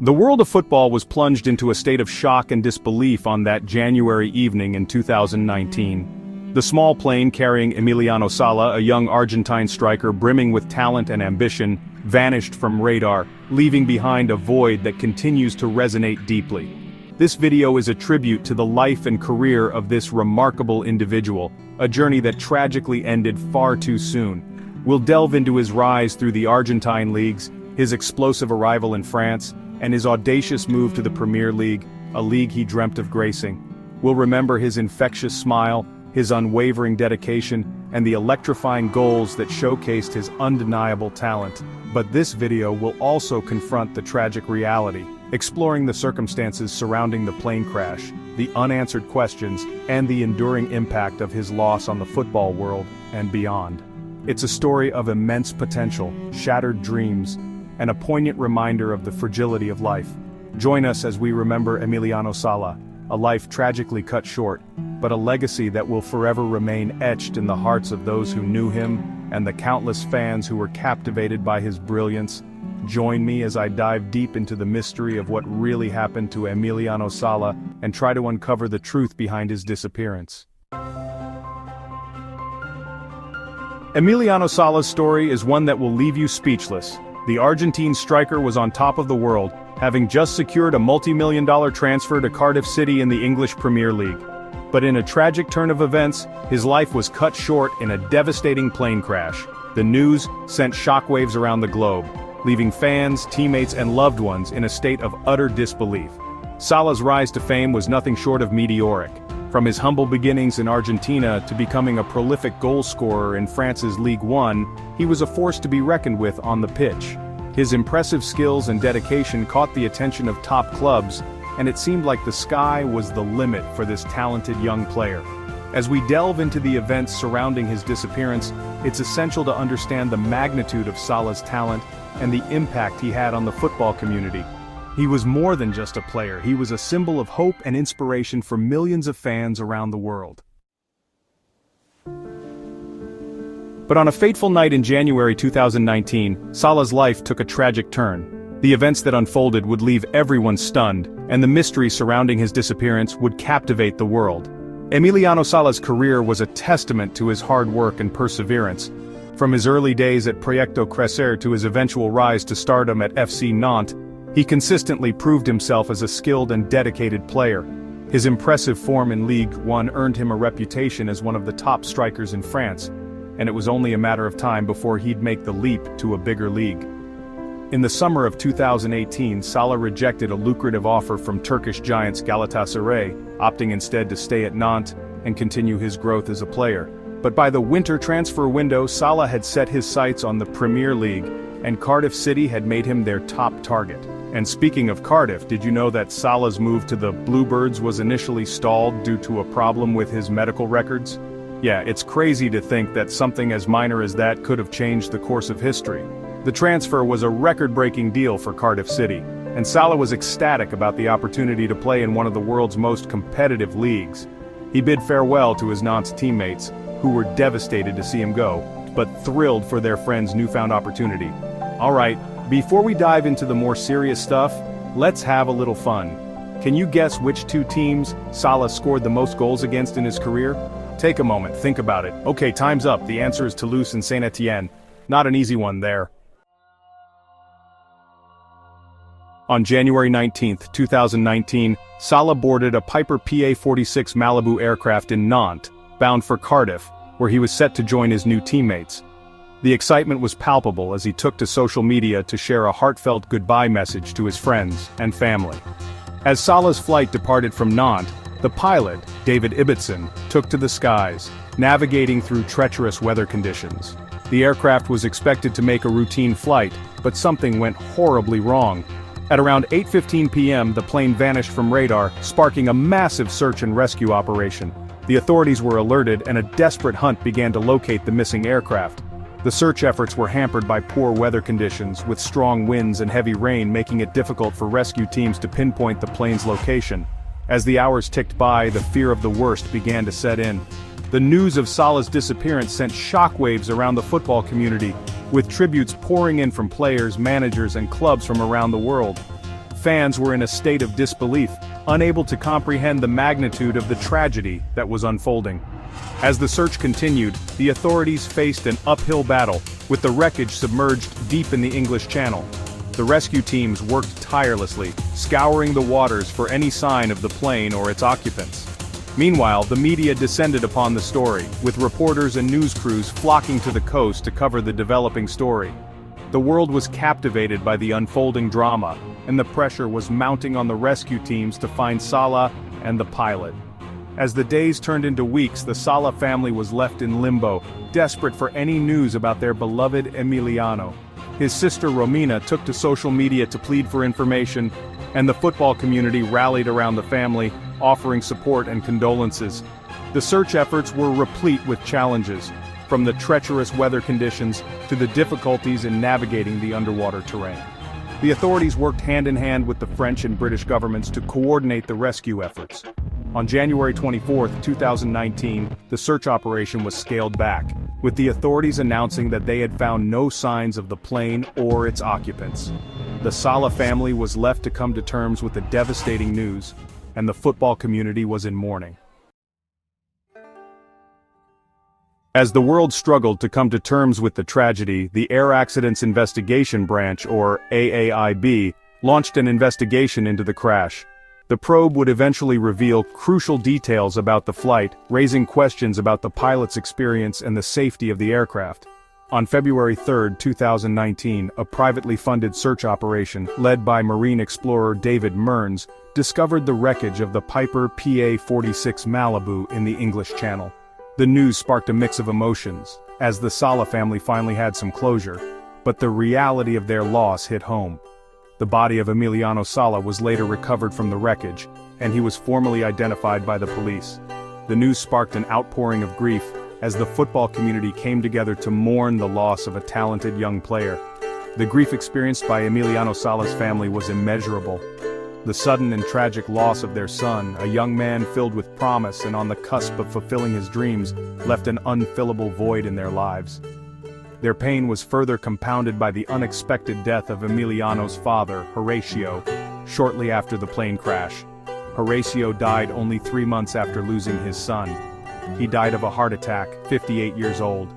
The world of football was plunged into a state of shock and disbelief on that January evening in 2019. The small plane carrying Emiliano Sala, a young Argentine striker brimming with talent and ambition, vanished from radar, leaving behind a void that continues to resonate deeply. This video is a tribute to the life and career of this remarkable individual, a journey that tragically ended far too soon. We'll delve into his rise through the Argentine leagues, his explosive arrival in France, and his audacious move to the Premier League, a league he dreamt of gracing. We'll remember his infectious smile, his unwavering dedication, and the electrifying goals that showcased his undeniable talent. But this video will also confront the tragic reality, exploring the circumstances surrounding the plane crash, the unanswered questions, and the enduring impact of his loss on the football world and beyond. It's a story of immense potential, shattered dreams, and a poignant reminder of the fragility of life. Join us as we remember Emiliano Sala, a life tragically cut short, but a legacy that will forever remain etched in the hearts of those who knew him and the countless fans who were captivated by his brilliance. Join me as I dive deep into the mystery of what really happened to Emiliano Sala and try to uncover the truth behind his disappearance. Emiliano Sala's story is one that will leave you speechless. The Argentine striker was on top of the world, having just secured a multi-million-dollar transfer to Cardiff City in the English Premier League. But in a tragic turn of events, his life was cut short in a devastating plane crash. The news sent shockwaves around the globe, leaving fans, teammates, and loved ones in a state of utter disbelief. Sala's rise to fame was nothing short of meteoric. From his humble beginnings in Argentina to becoming a prolific goal scorer in France's Ligue 1, he was a force to be reckoned with on the pitch. His impressive skills and dedication caught the attention of top clubs, and it seemed like the sky was the limit for this talented young player. As we delve into the events surrounding his disappearance, it's essential to understand the magnitude of Sala's talent and the impact he had on the football community. He was more than just a player, he was a symbol of hope and inspiration for millions of fans around the world. But on a fateful night in January 2019, Sala's life took a tragic turn. The events that unfolded would leave everyone stunned, and the mystery surrounding his disappearance would captivate the world. Emiliano Sala's career was a testament to his hard work and perseverance. From his early days at Proyecto Crecer to his eventual rise to stardom at FC Nantes, he consistently proved himself as a skilled and dedicated player. His impressive form in Ligue 1 earned him a reputation as one of the top strikers in France, and it was only a matter of time before he'd make the leap to a bigger league. In the summer of 2018, Sala rejected a lucrative offer from Turkish giants Galatasaray, opting instead to stay at Nantes and continue his growth as a player. But by the winter transfer window, Sala had set his sights on the Premier League, and Cardiff City had made him their top target. And speaking of Cardiff, did you know that Sala's move to the Bluebirds was initially stalled due to a problem with his medical records? Yeah, it's crazy to think that something as minor as that could have changed the course of history. The transfer was a record-breaking deal for Cardiff City, and Sala was ecstatic about the opportunity to play in one of the world's most competitive leagues. He bid farewell to his Nantes teammates, who were devastated to see him go, but thrilled for their friend's newfound opportunity. Alright, before we dive into the more serious stuff, let's have a little fun. Can you guess which two teams Sala scored the most goals against in his career? Take a moment, think about it. Okay, time's up. The answer is Toulouse and Saint-Étienne. Not an easy one there. On January 19, 2019, Sala boarded a Piper PA-46 Malibu aircraft in Nantes, bound for Cardiff, where he was set to join his new teammates. The excitement was palpable as he took to social media to share a heartfelt goodbye message to his friends and family. As Sala's flight departed from Nantes, the pilot, David Ibbotson, took to the skies, navigating through treacherous weather conditions. The aircraft was expected to make a routine flight, but something went horribly wrong. At around 8:15 p.m., the plane vanished from radar, sparking a massive search and rescue operation. The authorities were alerted, and a desperate hunt began to locate the missing aircraft. The search efforts were hampered by poor weather conditions, with strong winds and heavy rain making it difficult for rescue teams to pinpoint the plane's location. As the hours ticked by, the fear of the worst began to set in. The news of Sala's disappearance sent shockwaves around the football community, with tributes pouring in from players, managers, and clubs from around the world. Fans were in a state of disbelief, unable to comprehend the magnitude of the tragedy that was unfolding. As the search continued, the authorities faced an uphill battle, with the wreckage submerged deep in the English Channel. The rescue teams worked tirelessly, scouring the waters for any sign of the plane or its occupants. Meanwhile, the media descended upon the story, with reporters and news crews flocking to the coast to cover the developing story. The world was captivated by the unfolding drama, and the pressure was mounting on the rescue teams to find Sala and the pilot. As the days turned into weeks, the Sala family was left in limbo, desperate for any news about their beloved Emiliano. His sister Romina took to social media to plead for information, and the football community rallied around the family, offering support and condolences. The search efforts were replete with challenges, from the treacherous weather conditions to the difficulties in navigating the underwater terrain. The authorities worked hand in hand with the French and British governments to coordinate the rescue efforts. On January 24, 2019, the search operation was scaled back, with the authorities announcing that they had found no signs of the plane or its occupants. The Sala family was left to come to terms with the devastating news, and the football community was in mourning. As the world struggled to come to terms with the tragedy, the Air Accidents Investigation Branch, or AAIB, launched an investigation into the crash. The probe would eventually reveal crucial details about the flight, raising questions about the pilot's experience and the safety of the aircraft. On February 3, 2019, a privately funded search operation, led by marine explorer David Mearns, discovered the wreckage of the Piper PA-46 Malibu in the English Channel. The news sparked a mix of emotions, as the Sala family finally had some closure, but the reality of their loss hit home. The body of Emiliano Sala was later recovered from the wreckage, and he was formally identified by the police. The news sparked an outpouring of grief, as the football community came together to mourn the loss of a talented young player. The grief experienced by Emiliano Sala's family was immeasurable. The sudden and tragic loss of their son, a young man filled with promise and on the cusp of fulfilling his dreams, left an unfillable void in their lives. Their pain was further compounded by the unexpected death of Emiliano's father, Horatio, shortly after the plane crash. Horatio died only 3 months after losing his son. He died of a heart attack, 58 years old.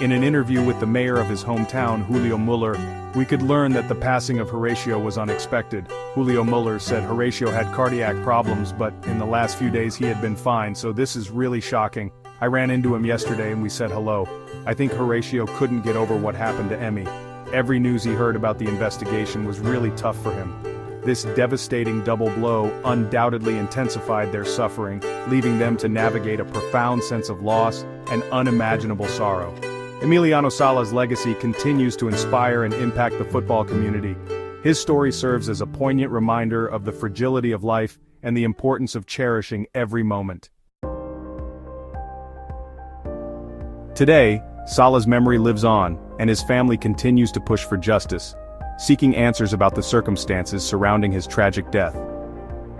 In an interview with the mayor of his hometown, Julio Muller, we could learn that the passing of Horatio was unexpected. Julio Muller said Horatio had cardiac problems, but in the last few days he had been fine, so this is really shocking. I ran into him yesterday and we said hello. I think Horatio couldn't get over what happened to Emmy. Every news he heard about the investigation was really tough for him. This devastating double blow undoubtedly intensified their suffering, leaving them to navigate a profound sense of loss and unimaginable sorrow. Emiliano Sala's legacy continues to inspire and impact the football community. His story serves as a poignant reminder of the fragility of life and the importance of cherishing every moment. Today, Sala's memory lives on, and his family continues to push for justice, seeking answers about the circumstances surrounding his tragic death.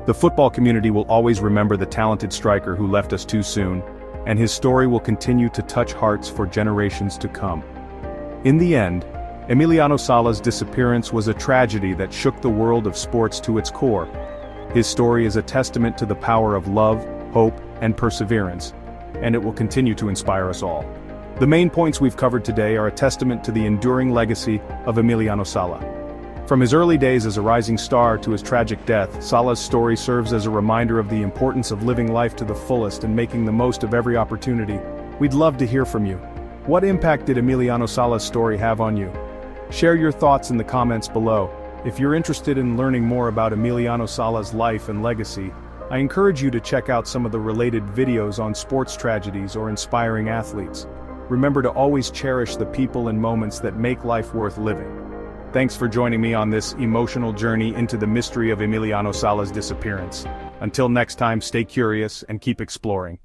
The football community will always remember the talented striker who left us too soon, and his story will continue to touch hearts for generations to come. In the end, Emiliano Sala's disappearance was a tragedy that shook the world of sports to its core. His story is a testament to the power of love, hope, and perseverance, and it will continue to inspire us all. The main points we've covered today are a testament to the enduring legacy of Emiliano Sala. From his early days as a rising star to his tragic death, Sala's story serves as a reminder of the importance of living life to the fullest and making the most of every opportunity. We'd love to hear from you. What impact did Emiliano Sala's story have on you? Share your thoughts in the comments below. If you're interested in learning more about Emiliano Sala's life and legacy, I encourage you to check out some of the related videos on sports tragedies or inspiring athletes. Remember to always cherish the people and moments that make life worth living. Thanks for joining me on this emotional journey into the mystery of Emiliano Sala's disappearance. Until next time, stay curious and keep exploring.